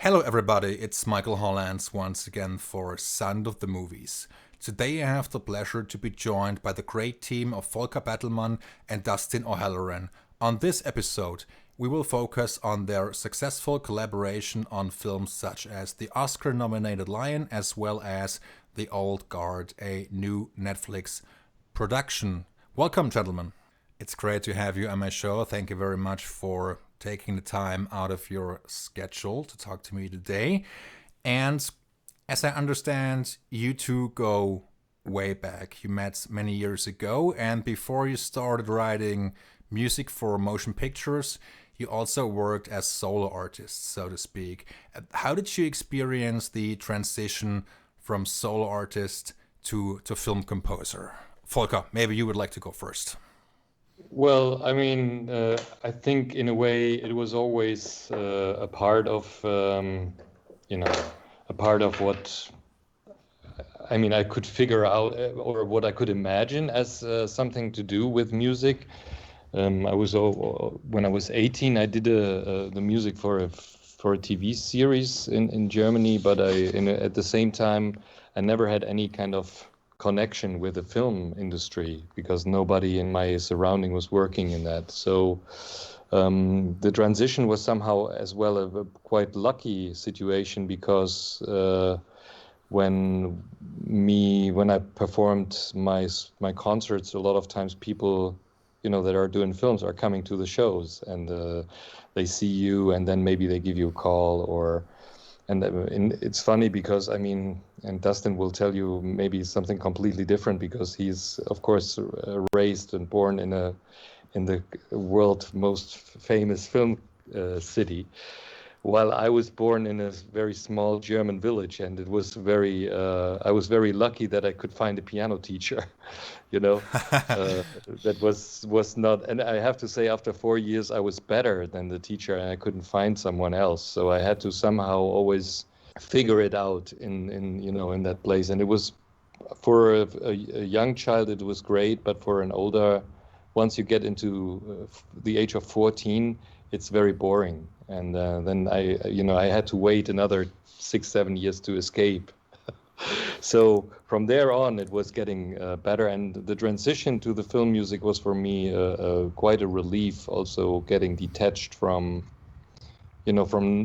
Hello, everybody. It's Michael Hollands once again for Sound of the Movies. Today I have the pleasure to be joined by the great team of Volker Bertelmann and Dustin O'Halloran. On this episode, we will focus on their successful collaboration on films such as the Oscar-nominated Lion as well as The Old Guard, a new Netflix production. Welcome, gentlemen. It's great to have you on my show. Thank you very much for taking the time out of your schedule to talk to me today. And as I understand, you two go way back. You met many years ago, and before you started writing music for motion pictures, you also worked as solo artists, so to speak. How did you experience the transition from solo artist to film composer? Volker, maybe you would like to go first. Well, I think in a way it was always a part of, a part of what I could figure out or what I could imagine as something to do with music. When I was 18, I did the music for a TV series in Germany, but at the same time, I never had any kind of connection with the film industry because nobody in my surrounding was working in that. So the transition was somehow as well a quite lucky situation because when I performed my concerts, a lot of times people, that are doing films are coming to the shows and they see you and then maybe they give you a call and it's funny because and Dustin will tell you maybe something completely different because he's of course raised and born in the world's most famous film city, while I was born in a very small German village, and it was I was very lucky that I could find a piano teacher, that was not, and I have to say after 4 years I was better than the teacher and I couldn't find someone else. So I had to somehow always figure it out in that place. And it was for a young child, it was great, but for an older, once you get into the age of 14, it's very boring. And then I had to wait another 6-7 years to escape. So from there on, it was getting better, and the transition to the film music was for me quite a relief. Also, getting detached from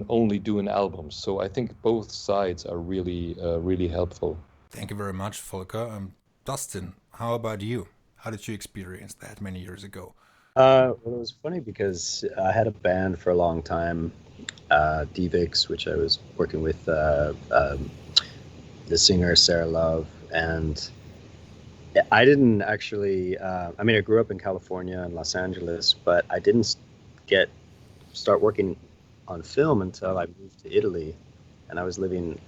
only doing albums. So I think both sides are really helpful. Thank you very much, Volker. Dustin, how about you? How did you experience that many years ago? Well, it was funny because I had a band for a long time, Divix, which I was working with the singer Sarah Love, and I didn't actually. I grew up in California and Los Angeles, but I didn't start working on film until I moved to Italy, and I was living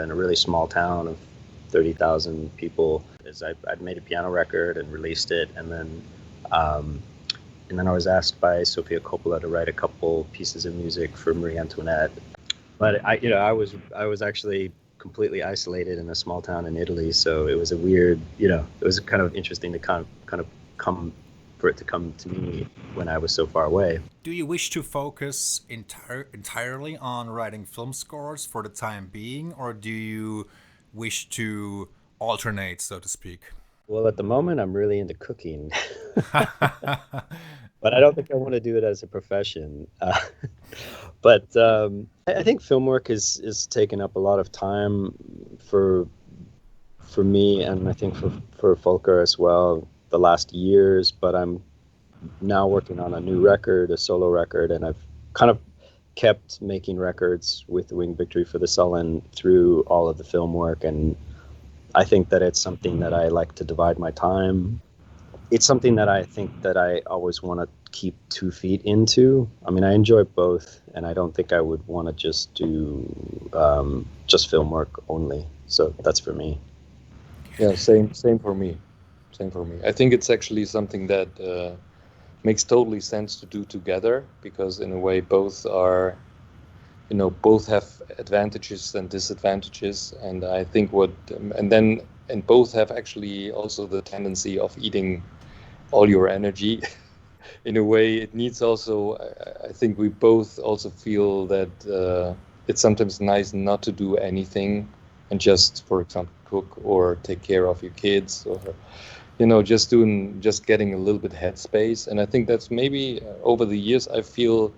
in a really small town of 30,000 people. I'd made a piano record and released it, and then I was asked by Sofia Coppola to write a couple pieces of music for Marie Antoinette. But I was actually completely isolated in a small town in Italy, so it was a weird, it was kind of interesting to kind of come to me when I was so far away. Do you wish to focus entirely on writing film scores for the time being, or do you wish to alternate, so to speak? Well, at the moment, I'm really into cooking, but I don't think I want to do it as a profession. But I think film work is taken up a lot of time for me, and I think for Volker as well, the last years. But I'm now working on a new record, a solo record, and I've kind of kept making records with the Winged Victory for the Sullen through all of the film work, and I think that it's something that I like to divide my time. It's something that I think that I always want to keep 2 feet into. I enjoy both, and I don't think I would want to just do just film work only. So that's for me. Yeah, same for me. I think it's actually something that makes totally sense to do together, because in a way both are, both have advantages and disadvantages, and I think and both have actually also the tendency of eating all your energy. In a way, it needs also, I think we both also feel that it's sometimes nice not to do anything and just, for example, cook or take care of your kids, or just getting a little bit headspace. And I think that's maybe over the years I feel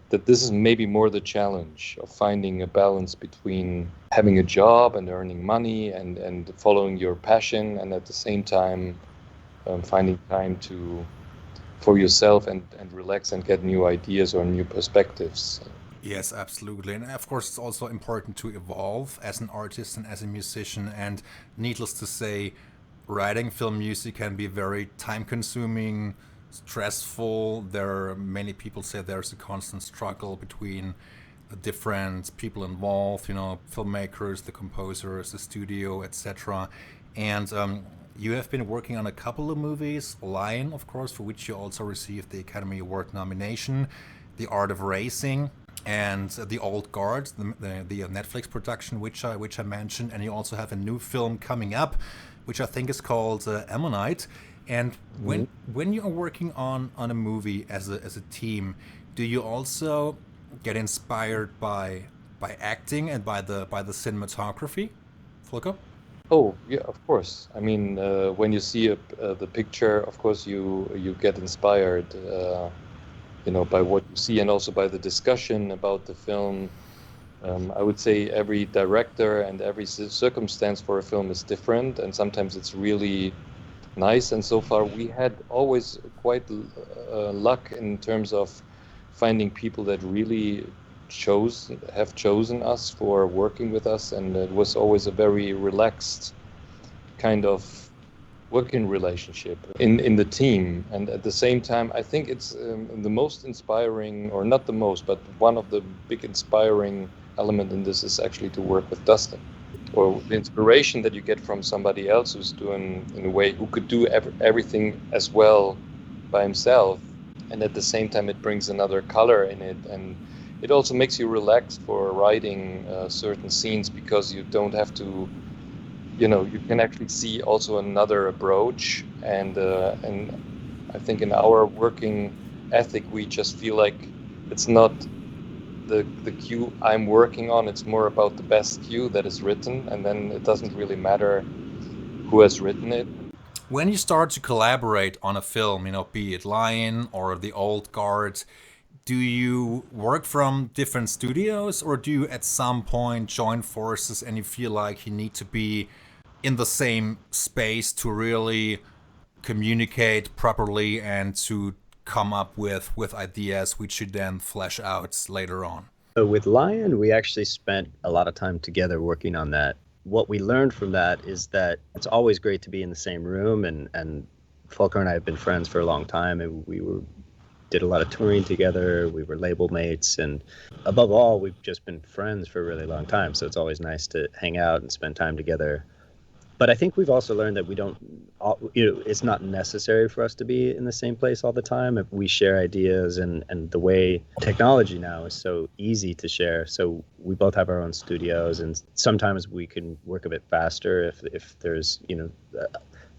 that this is maybe more the challenge of finding a balance between having a job and earning money and following your passion, and at the same time finding time for yourself and relax and get new ideas or new perspectives. Yes, absolutely. And of course, it's also important to evolve as an artist and as a musician. And needless to say, writing film music can be very time consuming, stressful. There are many people say there's a constant struggle between the different people involved, filmmakers, the composers, the studio, etc. And you have been working on a couple of movies, Lion, of course, for which you also received the Academy Award nomination, The Art of Racing, and The Old Guard, the Netflix production, which I mentioned. And you also have a new film coming up, which I think is called Ammonite. And when you are working on a movie as a team, do you also get inspired by acting and by the cinematography, Volker? Oh yeah, of course. I mean, when you see the picture, of course you get inspired, by what you see, and also by the discussion about the film. I would say every director and every circumstance for a film is different, and sometimes it's really nice. And so far, we had always quite luck in terms of finding people that really have chosen us for working with us, and it was always a very relaxed kind of working relationship in the team. And at the same time, I think it's the most inspiring, or not the most, but one of the big inspiring element in this is actually to work with Dustin, or the inspiration that you get from somebody else who's doing, in a way, who could do everything as well by himself, and at the same time it brings another color in it, and it also makes you relax for writing certain scenes, because you don't have to, you can actually see also another approach, and I think in our working ethic we just feel like it's not the cue I'm working on, it's more about the best cue that is written, and then it doesn't really matter who has written it. When you start to collaborate on a film, be it Lion or The Old Guard, do you work from different studios, or do you at some point join forces and you feel like you need to be in the same space to really communicate properly and to come up with ideas which you then flesh out later on? So with Lion, we actually spent a lot of time together working on that. What we learned from that is that it's always great to be in the same room, and Volker and I have been friends for a long time, and we did a lot of touring together. We were label mates, and above all, we've just been friends for a really long time. So it's always nice to hang out and spend time together. But I think we've also learned that it's not necessary for us to be in the same place all the time. If we share ideas, and the way technology now is so easy to share. So we both have our own studios, and sometimes we can work a bit faster if there's,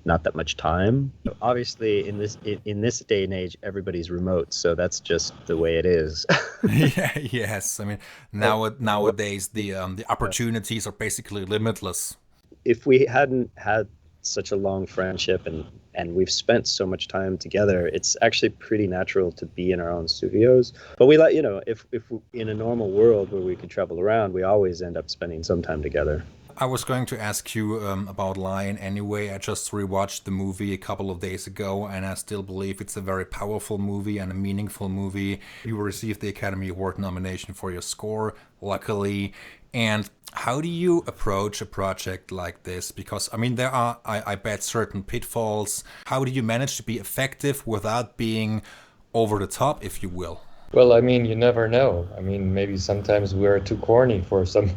not that much time. Obviously, in this day and age, everybody's remote, so that's just the way it is. Yeah, yes. I mean, nowadays the opportunities are basically limitless. If we hadn't had such a long friendship and we've spent so much time together, it's actually pretty natural to be in our own studios. But we if in a normal world where we could travel around, we always end up spending some time together. I was going to ask you about Lion anyway. I just rewatched the movie a couple of days ago, and I still believe it's a very powerful movie and a meaningful movie. You received the Academy Award nomination for your score, luckily. And how do you approach a project like this? Because, I mean, there are, I bet, certain pitfalls. How do you manage to be effective without being over the top, if you will? Well, I mean, you never know. I mean, maybe sometimes we're too corny for somebody.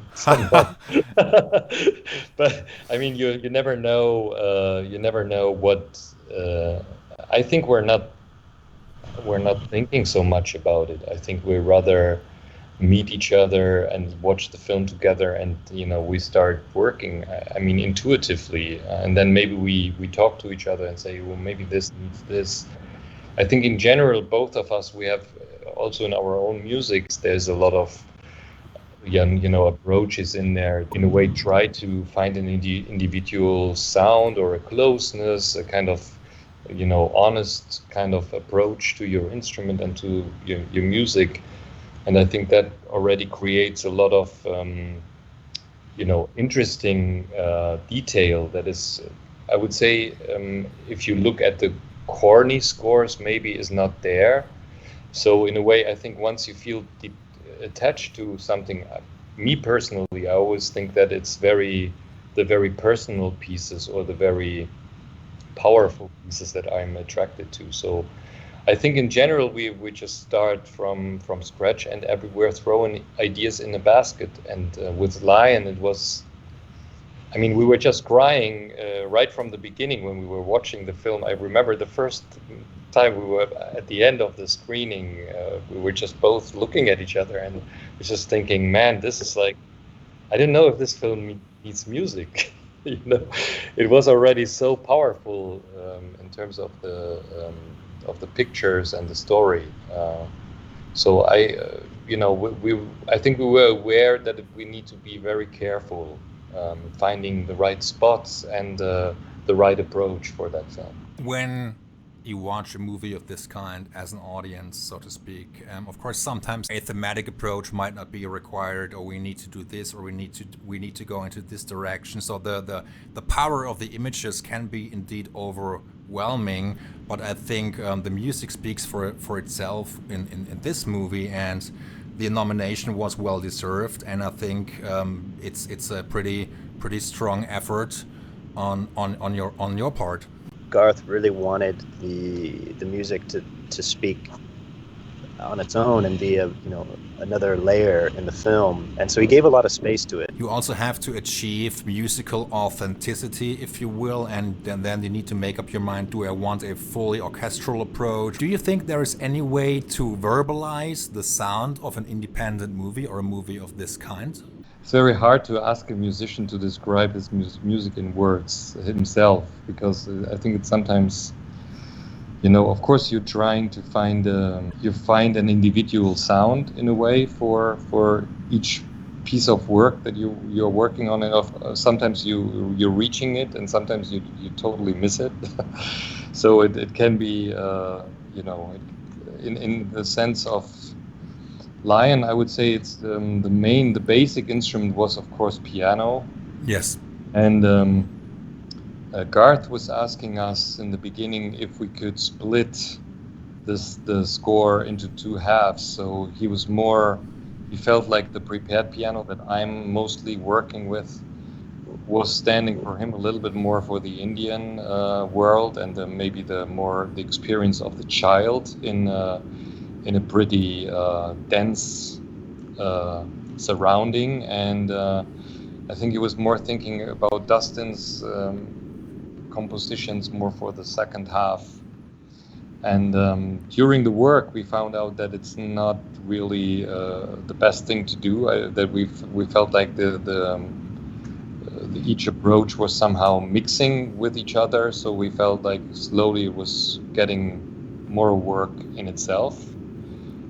But I mean, you never know. You never know what. I think we're not thinking so much about it. I think we rather meet each other and watch the film together, and we start working. I mean, intuitively, and then maybe we talk to each other and say, well, maybe this needs this. I think in general, both of us, we have also in our own music, there's a lot of approaches in there. In a way, try to find an individual sound or a closeness, a kind of honest kind of approach to your instrument and to your music. And I think that already creates a lot of interesting detail that is, I would say, if you look at the corny scores, maybe is not there. So in a way, I think once you feel attached to something, me personally, I always think that it's the very personal pieces or the very powerful pieces that I'm attracted to. So I think in general, we just start from scratch and everywhere throwing ideas in a basket. And with Lion, it was, we were just crying right from the beginning when we were watching the film. I remember the first time we were at the end of the screening, we were just both looking at each other and was just thinking, man, this is like, I didn't know if this film needs music. It was already so powerful in terms of the pictures and the story. So I think we were aware that we need to be very careful finding the right spots and the right approach for that film. When you watch a movie of this kind as an audience, so to speak, of course, sometimes a thematic approach might not be required, or we need to do this, or we need to go into this direction. So the power of the images can be indeed overwhelming, but I think the music speaks for itself in this movie, and the nomination was well deserved. And I think it's a pretty strong effort on your part. Garth really wanted the music to speak on its own and be another layer in the film, and so he gave a lot of space to it. You also have to achieve musical authenticity, if you will, and then you need to make up your mind, do I want a fully orchestral approach? Do you think there is any way to verbalize the sound of an independent movie or a movie of this kind? It's very hard to ask a musician to describe his music in words himself, because I think it's sometimes, of course you're trying to find an individual sound in a way for each piece of work that you're working on. And sometimes you're reaching it, and sometimes you totally miss it. So it can be, in the sense of Lion, I would say it's the basic instrument was, of course, piano. Yes. And Garth was asking us in the beginning if we could split the score into two halves. So he felt like the prepared piano that I'm mostly working with was standing for him a little bit more for the Indian world, and maybe the experience of the child in a pretty dense surrounding. And I think he was more thinking about Dustin's compositions more for the second half. And during the work, we found out that it's not really the best thing to do. That we felt like each approach was somehow mixing with each other. So we felt like slowly it was getting more work in itself.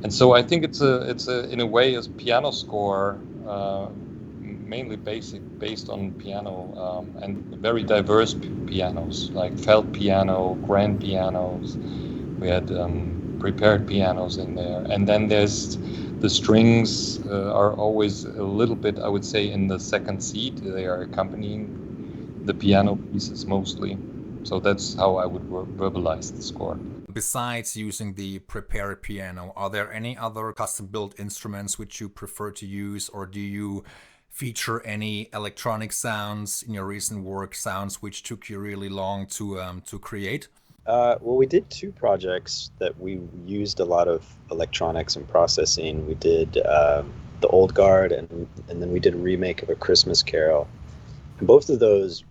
And so I think it's in a way a piano score, mainly based on piano and very diverse pianos, like felt piano, grand pianos. We had prepared pianos in there, and then there's the strings are always a little bit, I would say, in the second seat. They are accompanying the piano pieces mostly. So that's how I would verbalize the score. Besides using the prepared piano, are there any other custom-built instruments which you prefer to use, or do you feature any electronic sounds in your recent work, sounds which took you really long to create? Well, we did two projects that we used a lot of electronics and processing. We did The Old Guard, and then we did a remake of A Christmas Carol. And both of those,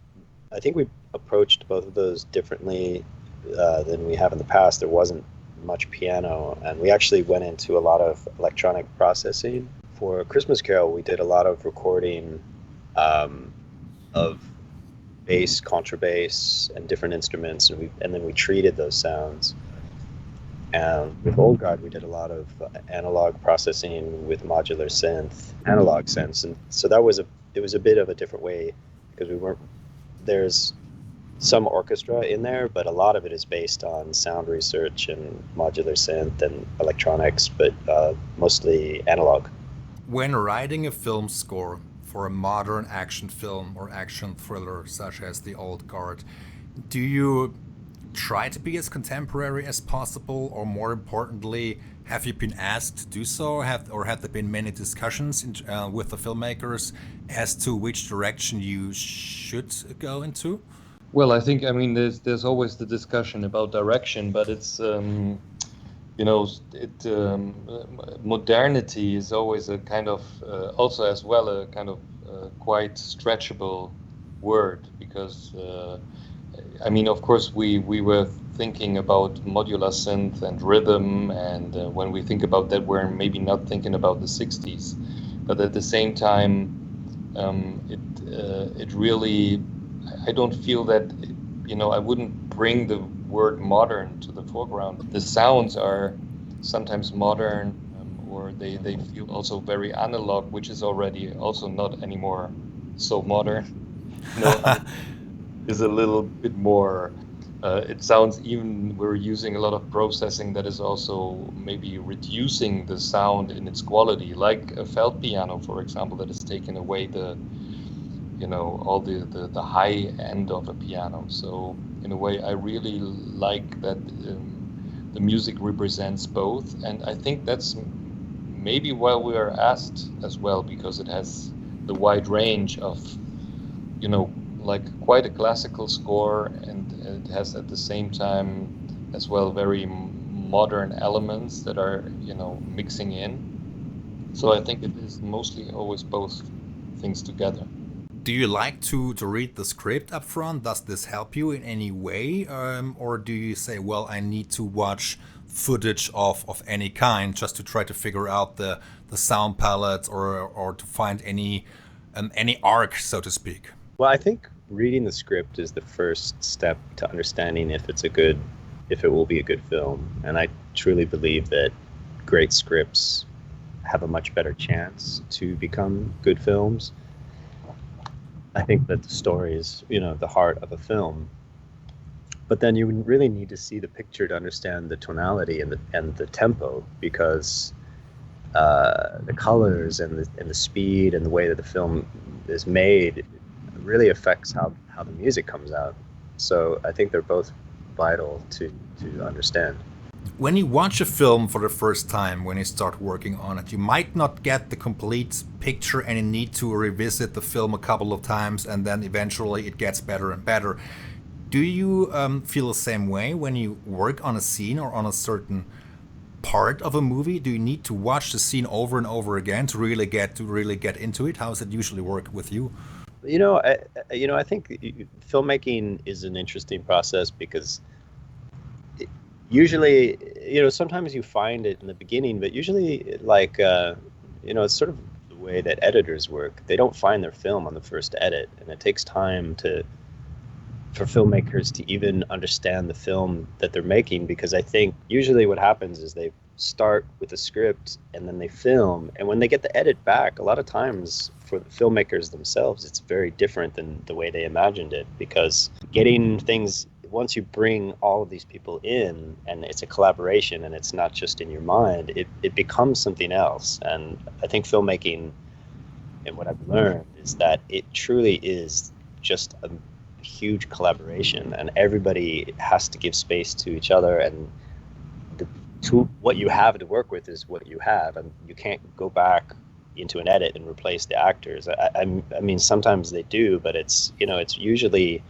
I think we approached both of those differently than we have in the past. There wasn't much piano, and we actually went into a lot of electronic processing. For Christmas Carol, we did a lot of recording of bass, contrabass, and different instruments, and then we treated those sounds. And with Old Guard, we did a lot of analog processing with modular synth, analog synths, and so it was a bit of a different way because there's some orchestra in there, but a lot of it is based on sound research and modular synth and electronics, but mostly analog. When writing a film score for a modern action film or action thriller such as The Old Guard, do you try to be as contemporary as possible, or more importantly, have you been asked to do so? Have there been many discussions with the filmmakers as to which direction you should go into? Well, I mean, there's always the discussion about direction, but it's you know, modernity is always a kind of also as well a kind of quite stretchable word, because I mean, of course, we were thinking about modular synth and rhythm, and when we think about that, we're maybe not thinking about the 60s, but at the same time, it really, I don't feel that, you know, I wouldn't bring the word modern to the foreground. The sounds are sometimes modern, or they feel also very analog, which is already also not anymore so modern. You know, is a little bit more, it sounds, even we're using a lot of processing that is also maybe reducing the sound in its quality, like a felt piano, for example, that has taken away the, you know, all the high end of a piano. So in a way, I really like that the music represents both, and I think that's maybe why we are asked as well, because it has the wide range of, you know, like quite a classical score, and it has at the same time as well very modern elements that are, you know, mixing in. So I think it is mostly always both things together. Do you like to read the script up front? Does this help you in any way? Or do you say, well, I need to watch footage of any kind just to try to figure out the sound palette, or to find any arc, so to speak? Well, I think reading the script is the first step to understanding if it will be a good film. And I truly believe that great scripts have a much better chance to become good films. I think that the story is, you know, the heart of a film. But then you really need to see the picture to understand the tonality and the tempo, because the colors and the speed and the way that the film is made really affects how the music comes out. So I think they're both vital to understand. When you watch a film for the first time, when you start working on it, you might not get the complete picture and you need to revisit the film a couple of times, and then eventually it gets better and better. Do you feel the same way when you work on a scene or on a certain part of a movie? Do you need to watch the scene over and over again to really get into it? How does it usually work with you? You know, I think filmmaking is an interesting process, because usually, you know, sometimes you find it in the beginning, but usually, like, you know, it's sort of the way that editors work. They don't find their film on the first edit, and it takes time for filmmakers to even understand the film that they're making, because I think usually what happens is they start with a script and then they film, and when they get the edit back, a lot of times for the filmmakers themselves, it's very different than the way they imagined it, because getting things, once you bring all of these people in and it's a collaboration and it's not just in your mind, it becomes something else. And I think filmmaking, and what I've learned, is that it truly is just a huge collaboration, and everybody has to give space to each other, and what you have to work with is what you have, and you can't go back into an edit and replace the actors. I mean, sometimes they do, but it's, you know, it's usually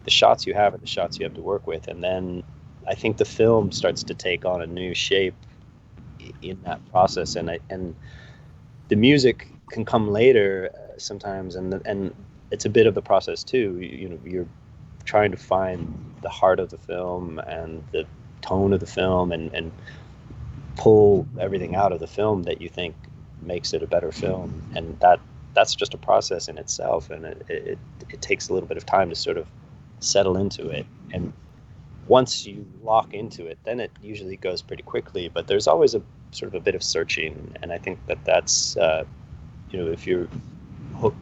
the shots you have are the shots you have to work with, and then I think the film starts to take on a new shape in that process, and the music can come later sometimes, and it's a bit of the process too. You know, you're trying to find the heart of the film and the tone of the film, and pull everything out of the film that you think makes it a better film, and that's just a process in itself, and it takes a little bit of time to sort of settle into it. And once you lock into it, then it usually goes pretty quickly. But there's always a sort of a bit of searching, and I think that's if you're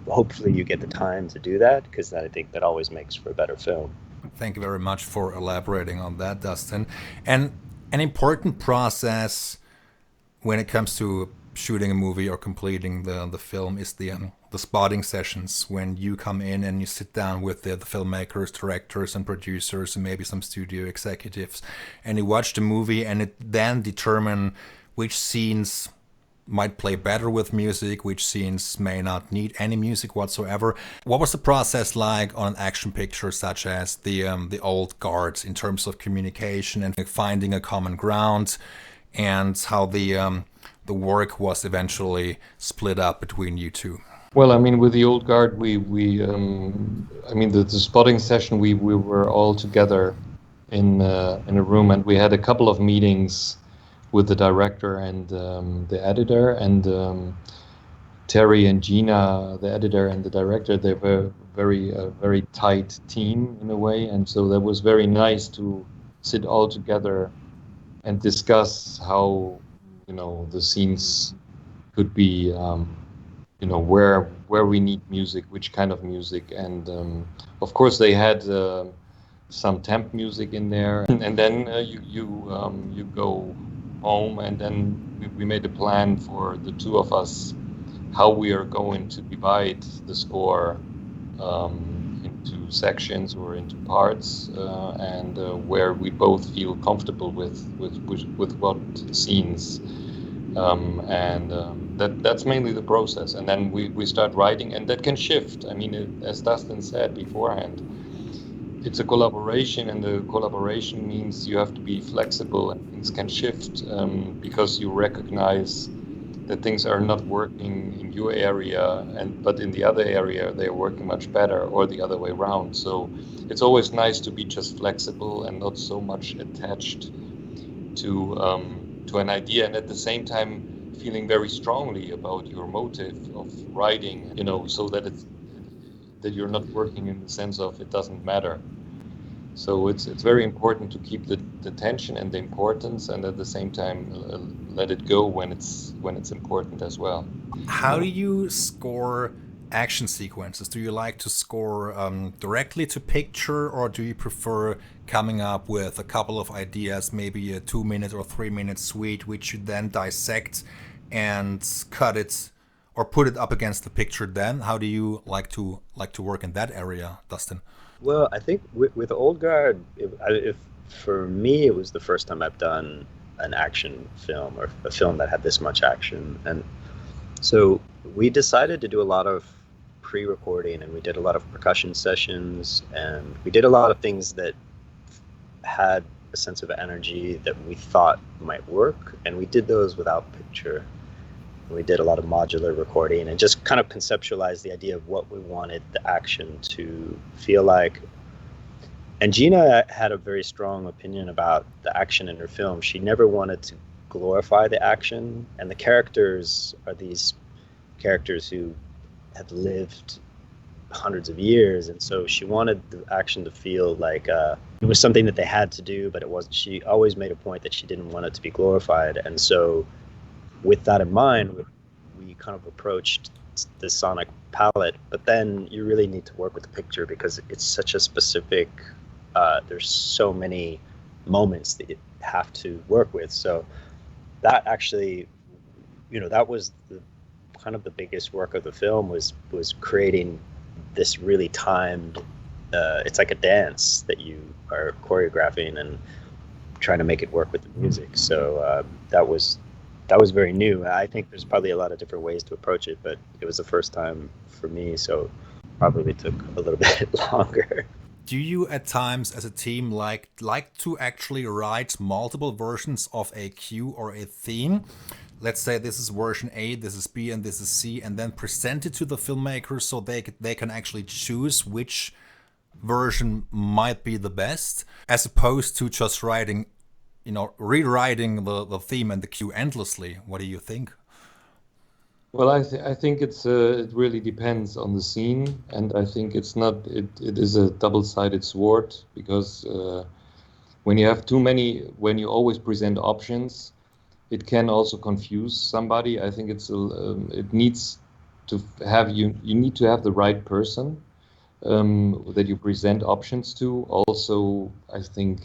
hopefully you get the time to do that, because I think that always makes for a better film. Thank you very much for elaborating on that, Dustin. And an important process when it comes to shooting a movie or completing the film is the spotting sessions, when you come in and you sit down with the filmmakers, directors, and producers, and maybe some studio executives, and you watch the movie, and it then determine which scenes might play better with music, which scenes may not need any music whatsoever. What was the process like on an action picture such as the Old Guard, in terms of communication and finding a common ground, and how the work was eventually split up between you two? Well, I mean, with the Old Guard, the spotting session, we were all together in a room, and we had a couple of meetings with the director and the editor, and Terry and Gina, the editor and the director, they were very tight team in a way, and so that was very nice to sit all together and discuss how the scenes could be, where we need music, which kind of music, and of course they had some temp music in there, and then you go home, and then we made a plan for the two of us how we are going to divide the score into sections or into parts, and where we both feel comfortable with what scenes, that's mainly the process, and then we start writing, and that can shift. I mean, as Dustin said beforehand, it's a collaboration, and the collaboration means you have to be flexible, and things can shift because you recognize that things are not working in your area, but in the other area they're working much better, or the other way around. So it's always nice to be just flexible and not so much attached to an idea, and at the same time feeling very strongly about your motive of writing, so that you're not working in the sense of it doesn't matter. So it's very important to keep the tension and the importance, and at the same time let it go when it's important as well. How do you score action sequences? Do you like to score directly to picture, or do you prefer coming up with a couple of ideas, maybe a 2-minute or 3-minute suite, which you then dissect and cut it or put it up against the picture then? How do you like to work in that area, Dustin? Well, I think with Old Guard, if for me, it was the first time I've done an action film, or a film that had this much action. And so we decided to do a lot of pre-recording, and we did a lot of percussion sessions, and we did a lot of things that had a sense of energy that we thought might work, and we did those without picture. We did a lot of modular recording and just kind of conceptualized the idea of what we wanted the action to feel like. And Gina had a very strong opinion about the action in her film. She never wanted to glorify the action, and the characters are these characters who have lived hundreds of years, and so she wanted the action to feel like it was something that they had to do, but it wasn't. She always made a point that she didn't want it to be glorified, and so with that in mind, we kind of approached the sonic palette, but then you really need to work with the picture because it's such a specific, there's so many moments that you have to work with. So that actually, that was kind of the biggest work of the film, was creating this really timed, it's like a dance that you are choreographing and trying to make it work with the music. So that was very new. I think there's probably a lot of different ways to approach it, but it was the first time for me, so probably took a little bit longer. Do you at times as a team like to actually write multiple versions of a cue or a theme? Let's say this is version A, this is B, and this is C, and then present it to the filmmakers so they can actually choose which version might be the best, as opposed to just writing, rewriting the theme and the cue endlessly. What do you think? Well, I think it really depends on the scene, and I think it is a double-sided sword, because when you have too many, when you always present options, it can also confuse somebody. I think it needs to have you need to have the right person that you present options to. Also, I think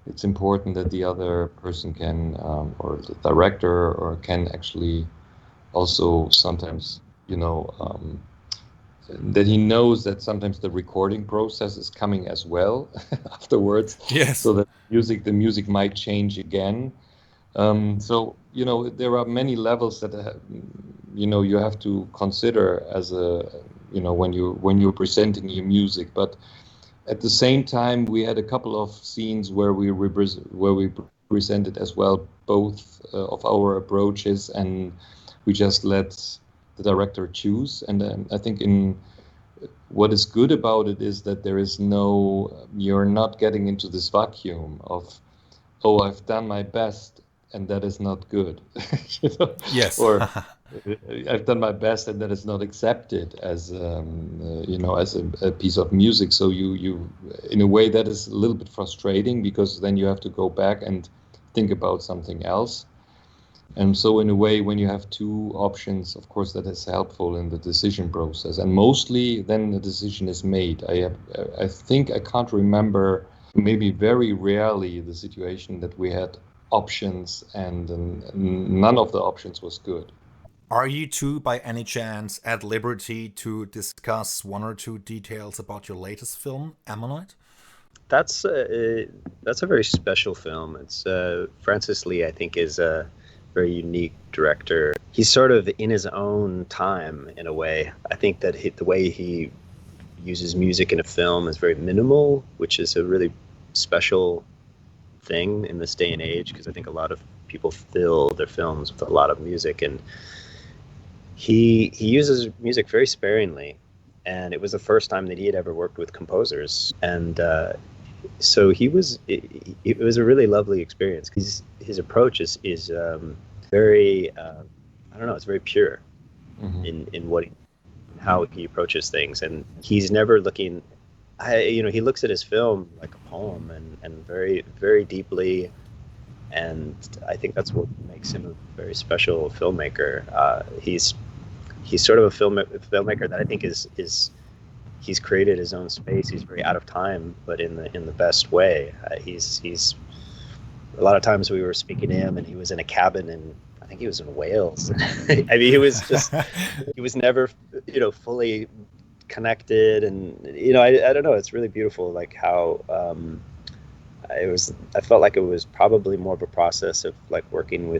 it's important that the other person can, or the director, or can actually also sometimes, that he knows that sometimes the recording process is coming as well afterwards. Yes. So that the music might change again. So there are many levels that you have to consider as when you're presenting your music. But at the same time, we had a couple of scenes where we presented as well both of our approaches, and we just let the director choose. And I think what is good about it is that you're not getting into this vacuum of, oh, I've done my best and that is not good. Yes. Or I've done my best and that is not accepted as as a piece of music. So you in a way that is a little bit frustrating, because then you have to go back and think about something else. And so in a way, when you have two options, of course, that is helpful in the decision process. And mostly then the decision is made. I think I can't remember, maybe very rarely, the situation that we had options and none of the options was good. Are you two, by any chance, at liberty to discuss one or two details about your latest film, Ammonite? That's a very special film. It's Francis Lee, I think, is a very unique director. He's sort of in his own time in a way. I think that the way he uses music in a film is very minimal, which is a really special thing in this day and age, because I think a lot of people fill their films with a lot of music, and he uses music very sparingly. And it was the first time that he had ever worked with composers, and so it was a really lovely experience, because his approach is very I don't know, it's very pure in how he approaches things, and he's never looking. He looks at his film like a poem, and very, very deeply, and I think that's what makes him a very special filmmaker. He's sort of a filmmaker that I think he's created his own space. He's very out of time, but in the best way. He's a lot of times we were speaking to him, and he was in a cabin, and I think he was in Wales. I mean, he was never, fully connected, and I don't know. It's really beautiful, like how I felt like it was probably more of a process of like working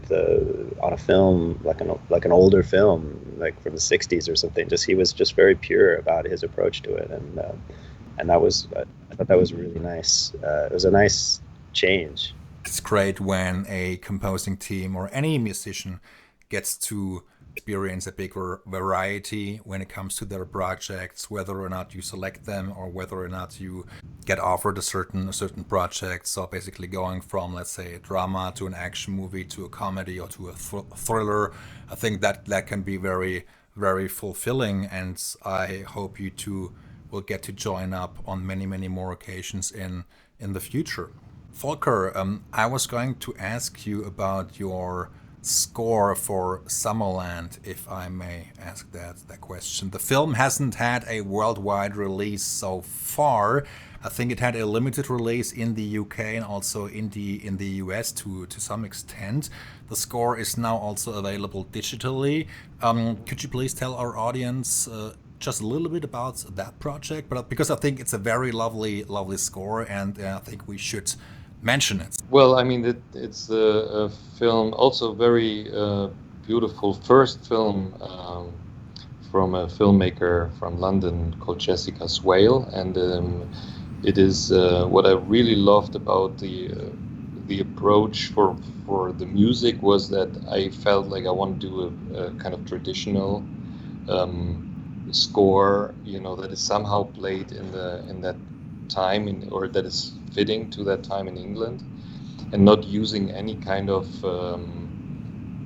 on a film, like an older film, like from the 60s or something. He was just very pure about his approach to it, and I thought that was really nice. It was a nice change. It's great when a composing team or any musician gets to experience a bigger variety when it comes to their projects, whether or not you select them or whether or not you get offered a certain project. So basically going from, let's say, a drama to an action movie to a comedy or to a thriller, I think that can be very, very fulfilling, and I hope you two will get to join up on many, many more occasions in the future. Volker, I was going to ask you about your score for Summerland, if I may ask that question. The film hasn't had a worldwide release so far. I think it had a limited release in the UK and also in the US to some extent. The score is now also available digitally. Could you please tell our audience just a little bit about that project? But because I think it's a very lovely score, and I think we should mention it. Well, I mean, it's a film, also very beautiful first film from a filmmaker from London called Jessica Swale, and it is what I really loved about the approach for the music was that I felt like I want to do a kind of traditional score, that is somehow played in that time, or that is fitting to that time in England, and not using any kind of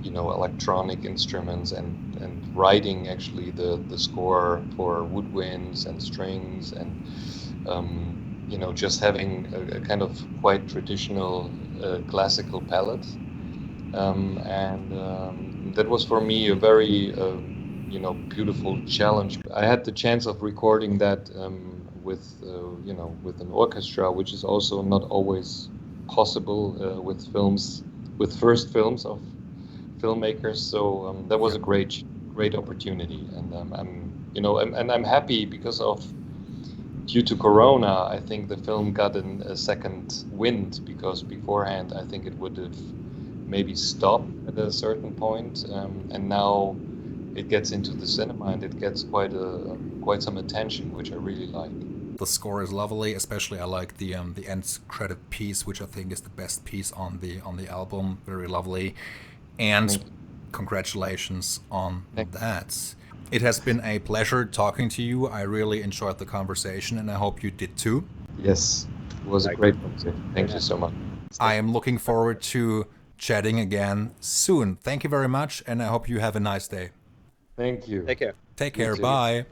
electronic instruments, and writing actually the score for woodwinds and strings, and just having a kind of quite traditional classical palette. And that was for me a very, beautiful challenge. I had the chance of recording that with an orchestra, which is also not always possible with first films of filmmakers. So that was a great opportunity, and I'm happy because of. Due to Corona, I think the film got a second wind, because beforehand I think it would have maybe stopped at a certain point, and now it gets into the cinema and it gets quite some attention, which I really like. The score is lovely, especially I like the end credit piece, which I think is the best piece on the album. Very lovely, and congratulations on that. It has been a pleasure talking to you. I really enjoyed the conversation, and I hope you did too. Yes, it was a great conversation. Thank you so much. I am looking forward to chatting again soon. Thank you very much, and I hope you have a nice day. Thank you. Take care. Take care. Bye.